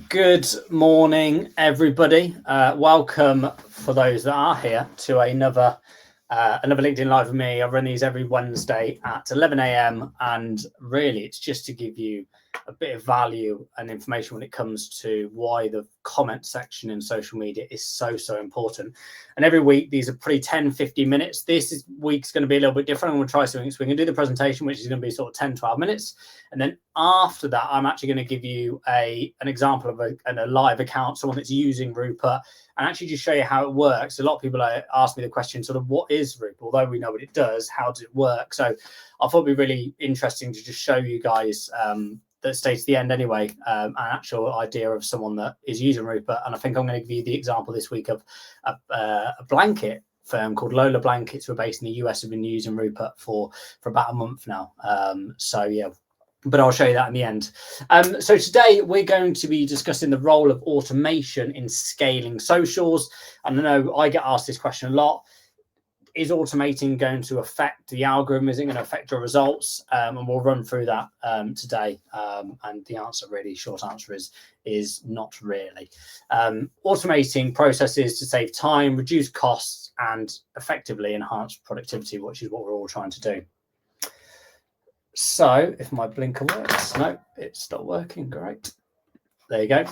Good morning, everybody. Welcome for those that are here to another LinkedIn Live with me. I run these every Wednesday at 11 a.m. and really it's just to give you a bit of value and information when it comes to why the comment section in social media is so important. And every week these are pretty 10-15 minutes. This week's going to be a little bit different. I'm going to try something. So we're going to do the presentation, which is going to be sort of 10-12 minutes. And then after that, I'm actually going to give you an example of a live account, someone that's using Rupert, and actually just show you how it works. A lot of people ask me the question, sort of, what is Rupert? Although we know what it does, how does it work? So I thought it'd be really interesting to just show you guys that stays to the end anyway, an actual idea of someone that is using Rupert. And I think I'm going to give you the example this week of a blanket firm called Lola Blankets, who are based in the US, have been using Rupert for about a month now. So yeah, but I'll show you that in the end. So today we're going to be discussing the role of automation in scaling socials. And I know I get asked this question a lot. Is automating going to affect the algorithm? Is it going to affect your results? And we'll run through that today. And the answer, really, short answer is not really. Automating processes to save time, reduce costs, and effectively enhance productivity, which is what we're all trying to do. So if my blinker works, no, it's not working. Great. There you go.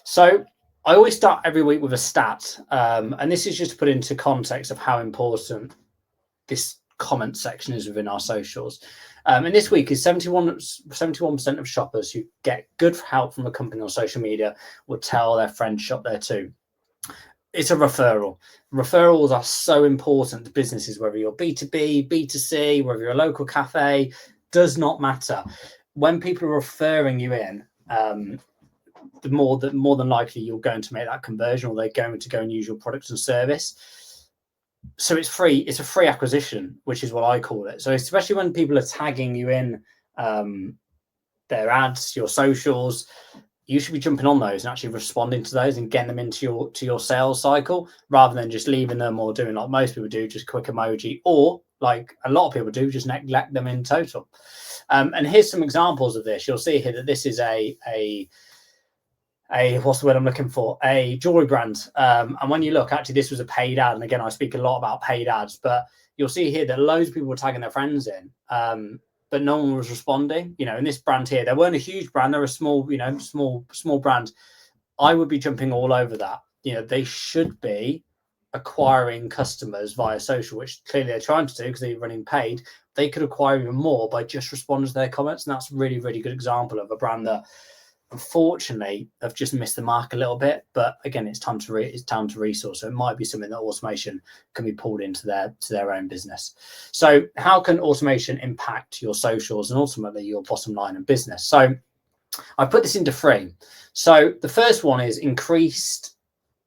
So I always start every week with a stat, and this is just to put into context of how important this comment section is within our socials. And this week is 71% of shoppers who get good help from a company on social media will tell their friends shop there too. It's a referral. Referrals are so important to businesses, whether you're B2B, B2C, whether you're a local cafe, does not matter. When people are referring you in, the more than likely you're going to make that conversion, or they're going to go and use your products and service. So it's free. It's a free acquisition, which is what I call it. So especially when people are tagging you in their ads, your socials, you should be jumping on those and actually responding to those and getting them into your sales cycle, rather than just leaving them or doing like most people do, just quick emoji, or like a lot of people do, just neglect them in total. And here's some examples of this. You'll see here that this is a what's the word I'm looking for? A jewelry brand. And when you look, actually, this was a paid ad. And again, I speak a lot about paid ads, but you'll see here that loads of people were tagging their friends in, but no one was responding. You know, in this brand here, they weren't a huge brand. They're a small, small brand. I would be jumping all over that. You know, they should be acquiring customers via social, which clearly they're trying to do because they're running paid. They could acquire even more by just responding to their comments. And that's really, really good example of a brand that, unfortunately, have just missed the mark a little bit. But again, it's time to resource. So it might be something that automation can be pulled into their own business. So how can automation impact your socials and ultimately your bottom line and business? So I put this into three. So the first one is increased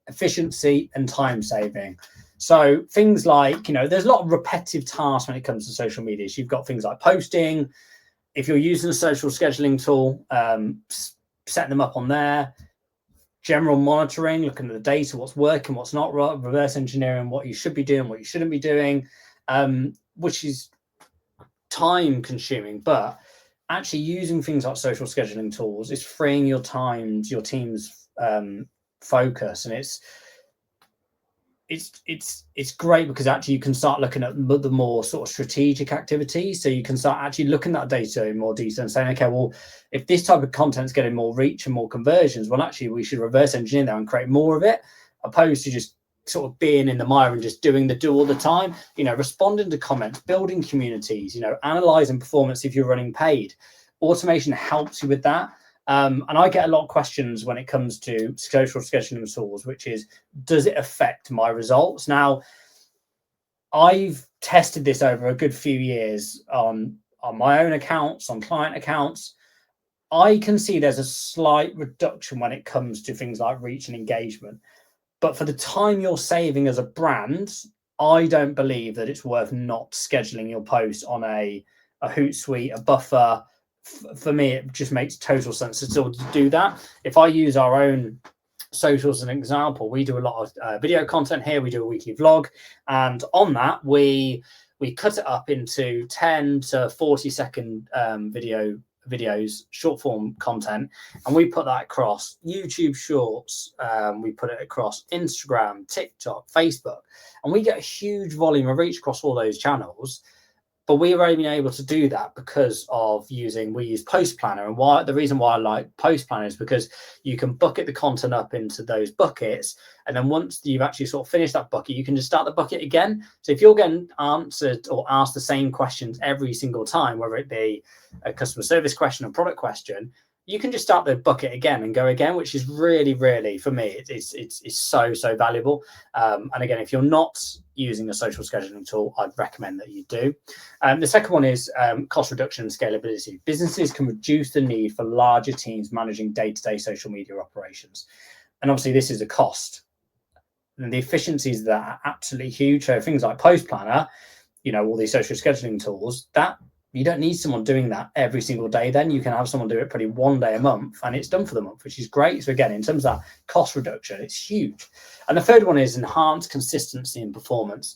efficiency and time saving. So things like, there's a lot of repetitive tasks when it comes to social media. So you've got things like posting. If you're using a social scheduling tool, setting them up on there, general monitoring, looking at the data, what's working, what's not, reverse engineering what you should be doing, what you shouldn't be doing, which is time consuming. But actually using things like social scheduling tools is freeing your team's focus. And it's great because actually you can start looking at the more sort of strategic activities. So you can start actually looking at that data in more detail and saying, okay, well, if this type of content is getting more reach and more conversions, well, actually we should reverse engineer that and create more of it, opposed to just sort of being in the mire and just doing the do all the time. Responding to comments, building communities, analyzing performance if you're running paid. Automation helps you with that. And I get a lot of questions when it comes to social scheduling tools, which is, does it affect my results? Now, I've tested this over a good few years on my own accounts, on client accounts. I can see there's a slight reduction when it comes to things like reach and engagement. But for the time you're saving as a brand, I don't believe that it's worth not scheduling your posts on a Hootsuite, a Buffer. For me, it just makes total sense to still do that. If I use our own socials as an example, we do a lot of video content here. We do a weekly vlog, and on that we cut it up into 10 to 40 second video videos, short form content, and we put that across YouTube Shorts. We put it across Instagram, TikTok, Facebook, and we get a huge volume of reach across all those channels. But we were only able to do that because of we use Post Planner. And the reason why I like Post Planner is because you can bucket the content up into those buckets. And then once you've actually sort of finished that bucket, you can just start the bucket again. So if you're getting answered or asked the same questions every single time, whether it be a customer service question or product question, you can just start the bucket again and go again, which is really, really, for me, it's so valuable. And again, if you're not using a social scheduling tool, I'd recommend that you do. The second one is cost reduction and scalability. Businesses can reduce the need for larger teams managing day-to-day social media operations. And obviously this is a cost. And the efficiencies that are absolutely huge. So things like Post Planner, all these social scheduling tools, that you don't need someone doing that every single day. Then you can have someone do it pretty one day a month and it's done for the month, which is great. So again, in terms of that cost reduction, it's huge. And the third one is enhanced consistency and performance.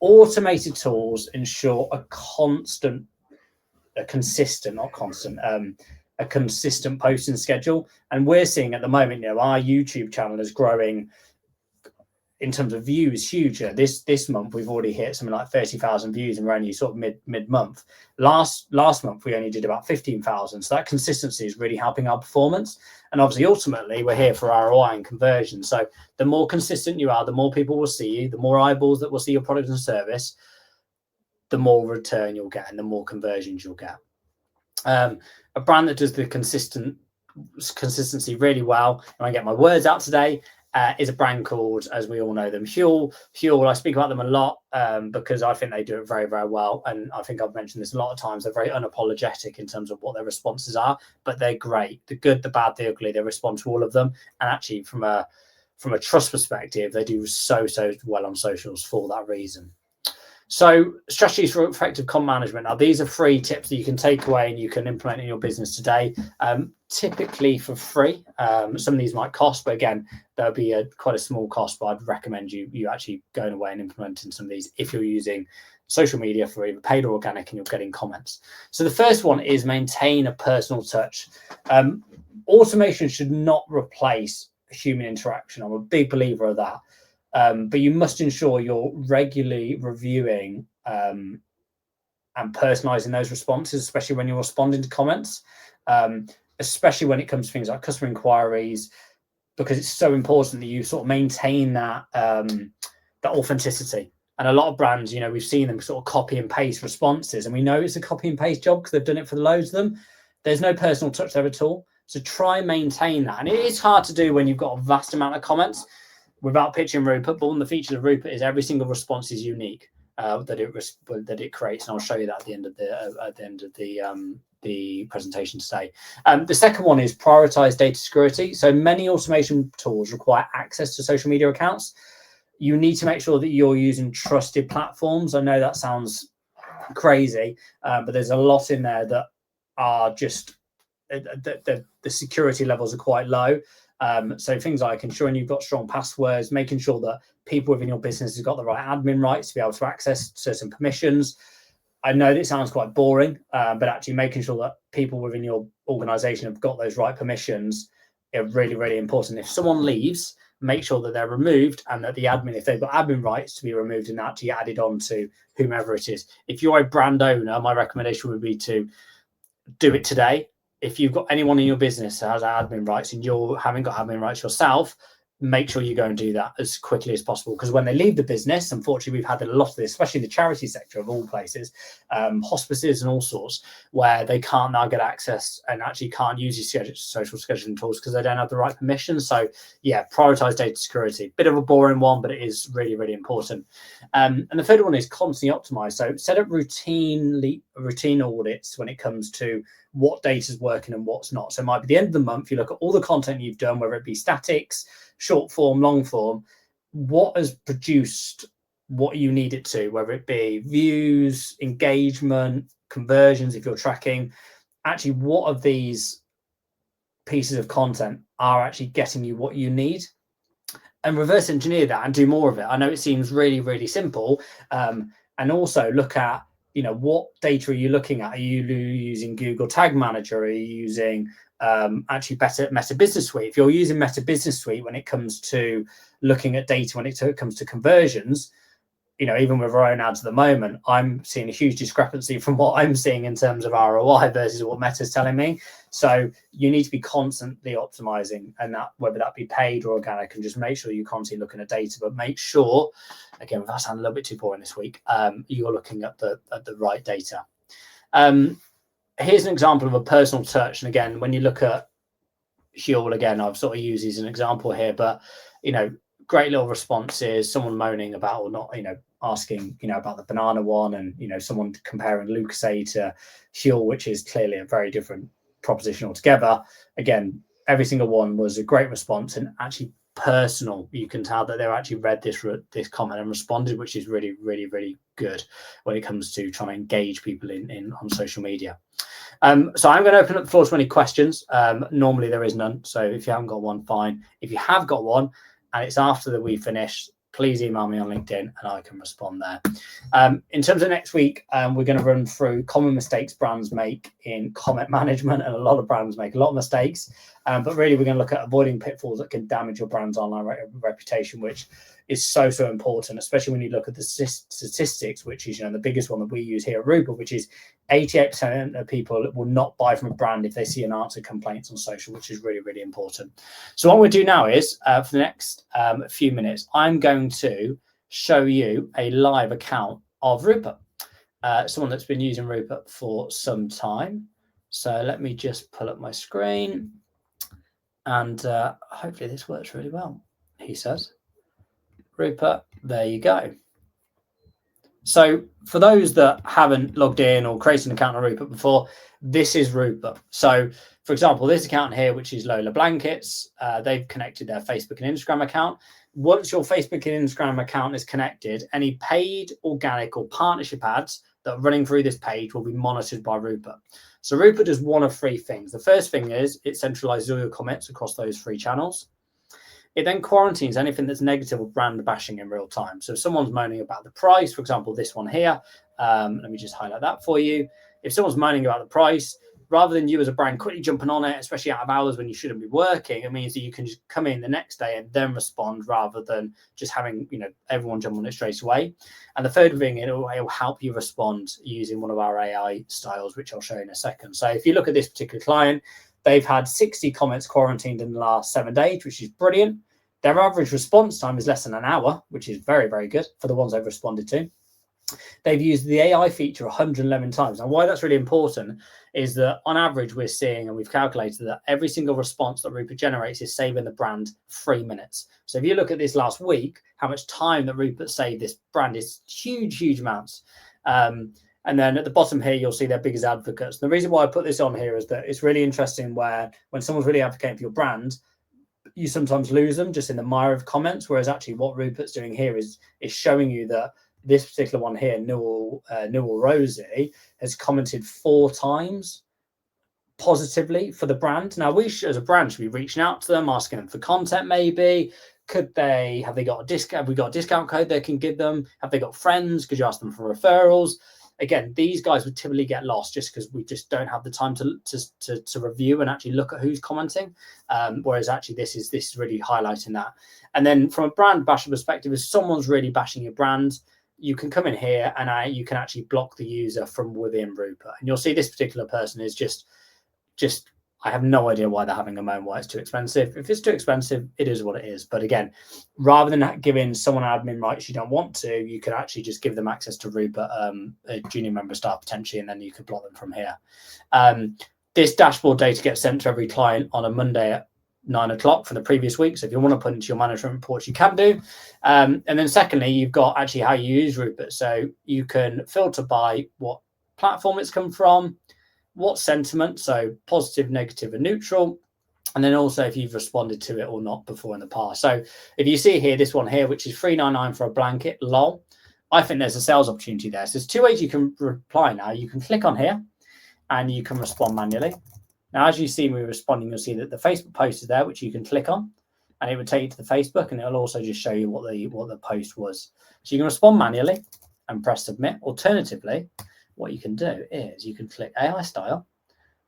Automated tools ensure a consistent posting schedule. And we're seeing at the moment, our YouTube channel is growing in terms of views huge. This month we've already hit something like 30,000 views, and we're only sort of mid month. Last month we only did about 15,000. So that consistency is really helping our performance. And obviously ultimately we're here for ROI and conversion. So the more consistent you are, the more people will see you, the more eyeballs that will see your product and service, the more return you'll get and the more conversions you'll get. A brand that does the consistency really well, and I get my words out today, is a brand called, as we all know them, Huel. I speak about them a lot because I think they do it very, very well. And I think I've mentioned this a lot of times. They're very unapologetic in terms of what their responses are, but they're great. The good, the bad, the ugly, they respond to all of them. And actually from a trust perspective, they do so well on socials for that reason. So strategies for effective content management. Now, these are 3 tips that you can take away and you can implement in your business today, typically for free. Some of these might cost, but again, there'll be quite a small cost, but I'd recommend you actually going away and implementing some of these if you're using social media for either paid or organic and you're getting comments. So the first one is maintain a personal touch. Automation should not replace human interaction. I'm a big believer of that. But you must ensure you're regularly reviewing and personalizing those responses, especially when you're responding to comments, especially when it comes to things like customer inquiries, because it's so important that you sort of maintain that authenticity. And a lot of brands, we've seen them sort of copy and paste responses, and we know it's a copy and paste job because they've done it for loads of them. There's no personal touch there at all. So try and maintain that. And it is hard to do when you've got a vast amount of comments. Without pitching Rupert, but one of the features of Rupert is every single response is unique that it creates, and I'll show you that at the end of the presentation today. The second one is prioritize data security. So many automation tools require access to social media accounts. You need to make sure that you're using trusted platforms. I know that sounds crazy, but there's a lot in there that are just the security levels are quite low. So things like ensuring you've got strong passwords, making sure that people within your business have got the right admin rights to be able to access certain permissions. I know that sounds quite boring, but actually making sure that people within your organization have got those right permissions are really, really important. If someone leaves, make sure that they're removed and that the admin, if they've got admin rights, to be removed and actually added on to whomever it is. If you're a brand owner, my recommendation would be to do it today. If you've got anyone in your business that has admin rights and you haven't got admin rights yourself, make sure you go and do that as quickly as possible. Because when they leave the business, unfortunately, we've had a lot of this, especially in the charity sector of all places, hospices and all sorts, where they can't now get access and actually can't use these social scheduling tools because they don't have the right permissions. So yeah, prioritize data security. Bit of a boring one, but it is really, really important. And the third one is constantly optimize. So set up routine audits when it comes to what data is working and what's not. So it might be the end of the month, you look at all the content you've done, whether it be statics, short form, long form, what has produced what you need it to, whether it be views, engagement, conversions, if you're tracking, actually what of these pieces of content are actually getting you what you need, and reverse engineer that and do more of it. I know it seems really, really simple. And also look at what data are you looking at? Are you using Google Tag Manager? Are you using actually Meta Business Suite? If you're using Meta Business Suite when it comes to looking at data, when it comes to conversions, even with our own ads at the moment, I'm seeing a huge discrepancy from what I'm seeing in terms of ROI versus what Meta's telling me. So you need to be constantly optimizing, and that, whether that be paid or organic, and just make sure you're constantly looking at data, but make sure, again, without sounding a little bit too boring this week, you're looking at the right data. Here's an example of a personal touch. And again, when you look at Huel, again, I've sort of used as an example here, but, great little responses, someone moaning about or not, asking, about the banana one, and, someone comparing Lucasade to Huel, which is clearly a very different proposition altogether. Again, every single one was a great response and actually personal. You can tell that they actually read this comment and responded, which is really, really, really good when it comes to trying to engage people on social media. So I'm going to open up the floor to any questions. Normally there is none, so if you haven't got one, fine. If you have got one and it's after that we finish, please email me on LinkedIn and I can respond there. In terms of next week, we're going to run through common mistakes brands make in comment management, and a lot of brands make a lot of mistakes. But really, we're going to look at avoiding pitfalls that can damage your brand's online reputation, which is so important, especially when you look at the statistics, which is the biggest one that we use here at Rupert, which is 88% of people will not buy from a brand if they see an answer complaints on social, which is really, really important. So what we'll do now is, for the next few minutes, I'm going to show you a live account of Rupert, someone that's been using Rupert for some time. So let me just pull up my screen, and hopefully this works really well. He says, Rupert, there you go. So for those that haven't logged in or created an account on Rupert before, this is Rupert. So for example, this account here, which is Lola Blankets, they've connected their Facebook and Instagram account. Once your Facebook and Instagram account is connected, any paid, organic or partnership ads that are running through this page will be monitored by Rupert. So Rupert does one of three things. The first thing is it centralizes all your comments across those three channels. It then quarantines anything that's negative or brand bashing in real time. So if someone's moaning about the price, for example, this one here, let me just highlight that for you. If someone's moaning about the price, rather than you as a brand quickly jumping on it, especially out of hours when you shouldn't be working, it means that you can just come in the next day and then respond, rather than just having everyone jump on it straight away. And the third thing, it'll help you respond using one of our AI styles, which I'll show you in a second. So if you look at this particular client, they've had 60 comments quarantined in the last 7 days, which is brilliant. Their average response time is less than an hour, which is very, very good for the ones they've responded to. They've used the AI feature 111 times. And why that's really important is that on average, we're seeing, and we've calculated that every single response that Rupert generates is saving the brand 3 minutes. So if you look at this last week, how much time that Rupert saved this brand is huge, huge amounts. And then at the bottom here, you'll see their biggest advocates. The reason why I put this on here is that it's really interesting when someone's really advocating for your brand, you sometimes lose them just in the mire of comments, whereas actually what Rupert's doing here is showing you that this particular one here, Newell Rosie, has commented 4 times positively for the brand. Now, we as a brand should be reaching out to them, asking them for content maybe. Have they got a discount? Have we got a discount code they can give them? Have they got friends? Could you ask them for referrals? Again, these guys would typically get lost just because we just don't have the time to review and actually look at who's commenting. Whereas actually this is really highlighting that. And then from a brand bashing perspective, if someone's really bashing your brand, you can come in here and you can actually block the user from within Rupert. And you'll see this particular person is just I have no idea why they're having a moan, why it's too expensive. If it's too expensive, it is what it is. But again, rather than giving someone admin rights you don't want to, you could actually just give them access to Rupert, a junior member staff potentially, and then you could block them from here. This dashboard data gets sent to every client on a Monday at 9 o'clock from the previous week. So if you want to put into your management reports, you can do. And then secondly, you've got actually how you use Rupert. So you can filter by what platform it's come from, what sentiment, so positive, negative, and neutral, and then also if you've responded to it or not before in the past. So if you see here, this one here, which is $3.99 for a blanket, lol, I think there's a sales opportunity there. So there's 2 ways you can reply now. You can click on here and you can respond manually. Now, as you see me responding, you'll see that the Facebook post is there, which you can click on, and it would take you to the Facebook, and it'll also just show you what the post was. So you can respond manually and press submit. Alternatively, what you can do is you can click AI style.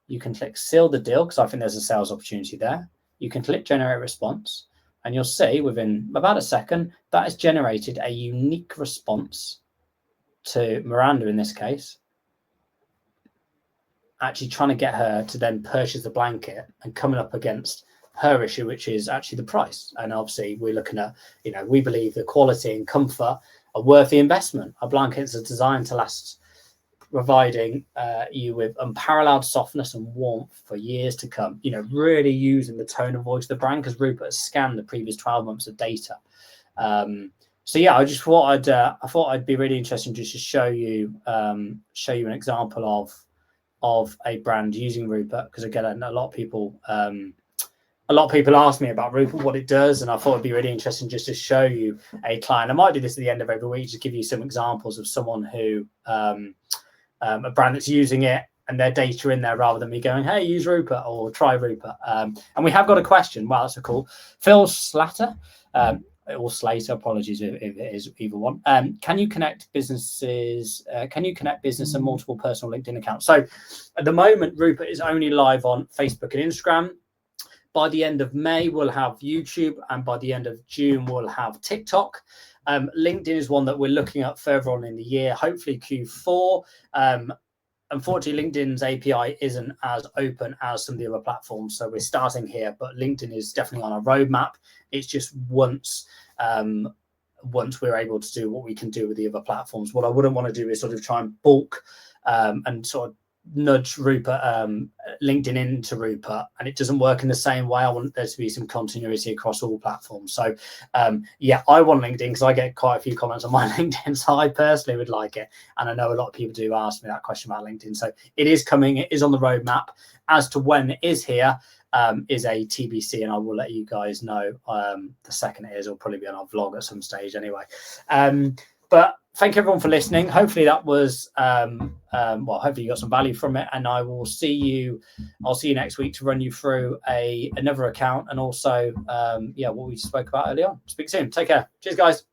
You can click seal the deal, because I think there's a sales opportunity there. You can click generate response, and you'll see within about a second that has generated a unique response to Miranda in this case, actually trying to get her to then purchase the blanket and coming up against her issue, which is actually the price. And obviously we're looking at, we believe the quality and comfort are worth the investment. Our blankets are designed to last, providing you with unparalleled softness and warmth for years to come. Really using the tone of voice of the brand, because Rupert has scanned the previous 12 months of data. So yeah, I just thought I'd be really interesting just to show you an example of a brand using Rupert, because again, a lot of people ask me about Rupert, what it does, and I thought it'd be really interesting just to show you a client. I might do this at the end of every week, just give you some examples of someone who a brand that's using it and their data in there, rather than me going, hey, use Rupert or try Rupert. And we have got a question. Wow, that's a cool. Phil Slater, or Slater, apologies if it is either one. Can you connect business and multiple personal LinkedIn accounts? So at the moment, Rupert is only live on Facebook and Instagram. By the end of May, we'll have YouTube, and by the end of June, we'll have TikTok. LinkedIn is one that we're looking at further on in the year, hopefully Q4. Unfortunately, LinkedIn's API isn't as open as some of the other platforms, so we're starting here, but LinkedIn is definitely on our roadmap. It's just once we're able to do what we can do with the other platforms. What I wouldn't want to do is sort of try and bulk and sort of nudge Rupert, LinkedIn into Rupert, and it doesn't work in the same way. I want there to be some continuity across all platforms. So yeah, I want LinkedIn because I get quite a few comments on my LinkedIn, so I personally would like it, and I know a lot of people do ask me that question about LinkedIn. So it is coming, it is on the roadmap. As to when it is here is a TBC, and I will let you guys know the second it is. It'll probably be on our vlog at some stage anyway. But thank you everyone for listening. Hopefully that was hopefully you got some value from it, and I'll see you next week to run you through another account, and also what we spoke about earlier on. Speak soon. Take care. Cheers, guys.